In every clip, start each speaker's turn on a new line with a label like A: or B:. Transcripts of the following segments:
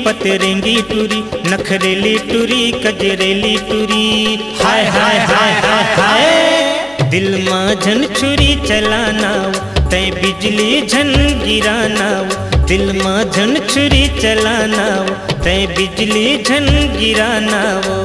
A: पतरेंगी टूरी, नखरेली टूरी कजरेली टूरी। हाय हाय हाय हाय हाय दिल माँ झन छुरी चलानाओ तय बिजली झन गिरानाओ। दिल माँ झन छुरी चलानाओ तय बिजली झन गिरानाओ।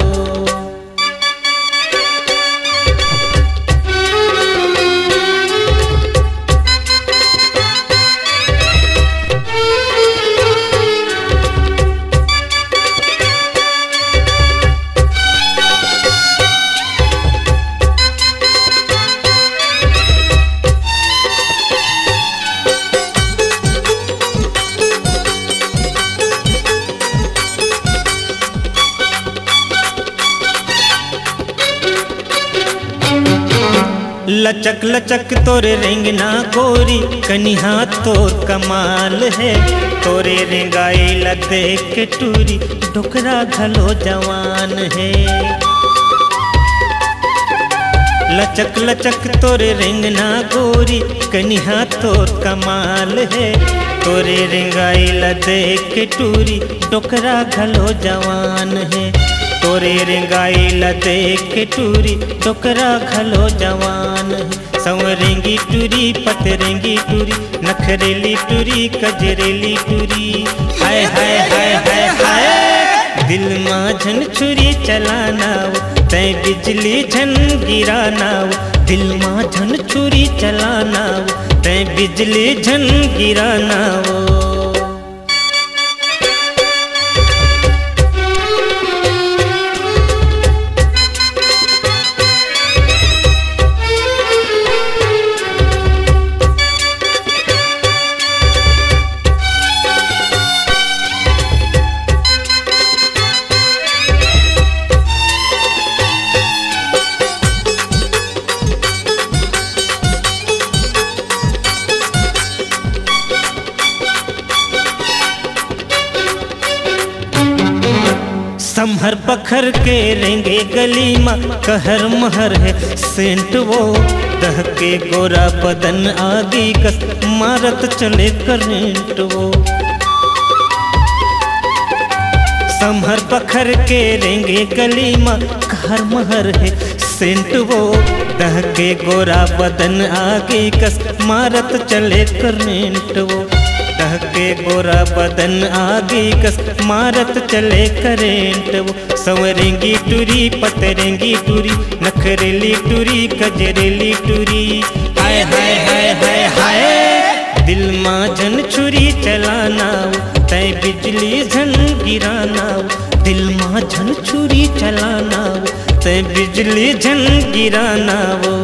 A: लचक लचक तोरे रेंगना गोरी, कनिहा तोर कमाल है। तोरे रेंगाई लदे के टूरी, डोकरा घलो जवान है। लचक लचक तोरे रेंगना गोरी, कनिहा तोर कमाल है। तोरे रेंगाई लदे के टूरी, डोकरा घलो जवान है। तोरे रेंगाई लदे के टूरी, डोकरा घलो जवान है। संवरेंगी टूरी पतरेंगी टूरी, नखरेली टूरी कजरेली टूरी। हाय हाय हाय हाय हाय दिल माँ झन छुरी चलानाओ तय बिजली झन गिरानाओ। दिल माँ झन छुरी चलानाओ तय बिजली झन गिरानाओ। संभर पखर के रेंगे गली माँ कहर महर है सेंट वो। दह के गोरा बदन आगे कस मारत चले करेंट वो। संभर पखर के रेंगे गली माँ कहर महर है सेंट वो। दह के गोरा बदन आगे कस मारत चले करेंट वो। दह के गोरा बदन आगे कस मारत चले करेंट वो। संवरेंगी टूरी पतरेंगी टूरी, नखरेली टूरी कजरेली टूरी। हाय हाय हाय हाय हाय दिल माँ झन छुरी चलानाओ तय बिजली झन गिरानाओ। दिल माँ झन छुरी चलानाओ तय बिजली झन गिरानाओ।